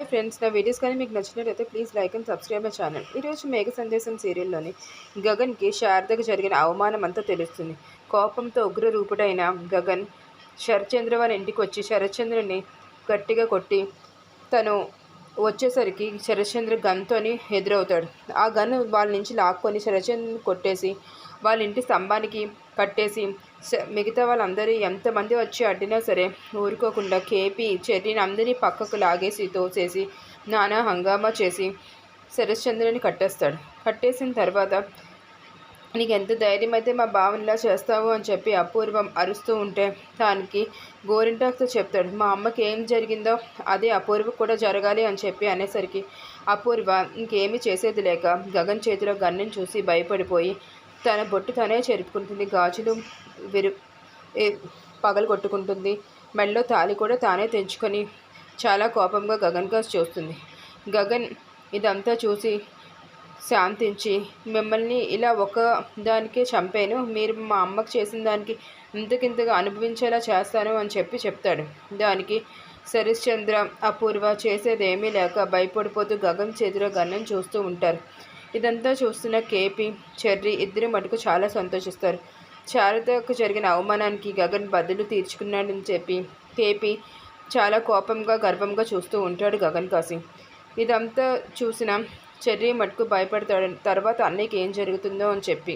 Hi friends, నా videos కానీ మీకు నచ్చినట్లయితే please like and subscribe my channel. ఈరోజు మేఘ సందేశం సీరియల్లోని గగన్కి శారదకు జరిగిన అవమానం అంతా తెలుస్తుంది. కోపంతో ఉగ్రరూపుడైన గగన్ శరత్చంద్ర వాళ్ళ ఇంటికి వచ్చి శరత్చంద్రని గట్టిగా కొట్టి తను వచ్చేసరికి శరత్చంద్ర గన్తోని ఎదురవుతాడు. ఆ గన్ వాళ్ళ నుంచి లాక్కొని శరత్చంద్రని కొట్టేసి వాళ్ళ ఇంటి స్తంభానికి కట్టేసి మిగతా వాళ్ళందరూ ఎంతమంది వచ్చి అడ్డినా సరే ఊరుకోకుండా కేపీ చెర్రీని అందరినీ పక్కకు లాగేసి తోసేసి నానా హంగామా చేసి శరత్చంద్రని కట్టేస్తాడు. కట్టేసిన తర్వాత నీకు ఎంత ధైర్యం అయితే మా బావని ఇలా చేస్తావు అని చెప్పి అపూర్వం అరుస్తూ ఉంటే దానికి గోరింటాక్తో చెప్తాడు, మా అమ్మకి ఏం జరిగిందో అదే అపూర్వ కూడా జరగాలి అని చెప్పి అనేసరికి అపూర్వ ఇంకేమీ చేసేది లేక గగన్ చేతిలో గన్నుని చూసి భయపడిపోయి తన బొట్టు తనే చెరుపుకుంటుంది. గాజులు విరు పగలు కొట్టుకుంటుంది. మెడలో తాళి కూడా తానే తెంచుకొని చాలా కోపంగా గగన్గా చూస్తుంది. గగన్ ఇదంతా చూసి శాంతించి, మిమ్మల్ని ఇలా ఒక దానికే చంపాను, మీరు మా అమ్మకు చేసిన దానికి ఇంతకింతగా అనుభవించేలా చేస్తాను అని చెప్పి చెప్తాడు. దానికి శరత్చంద్ర అపూర్వ చేసేదేమీ లేక భయపడిపోతూ గగన్ చేతిలో గన్నం చూస్తూ ఉంటారు. ఇదంతా చూస్తున్న కేపీ చెర్రీ ఇద్దరు మటుకు చాలా సంతోషిస్తారు. శారదకు జరిగిన అవమానానికి గగన్ బదులు తీర్చుకున్నాడని చెప్పి కేపీ చాలా కోపంగా గర్వంగా చూస్తూ ఉంటాడు గగన్ కాసి. ఇదంతా చూసిన చెర్రీ మటుకు భయపడతాడు. తర్వాత అన్నయ్యకి ఏం జరుగుతుందో అని చెప్పి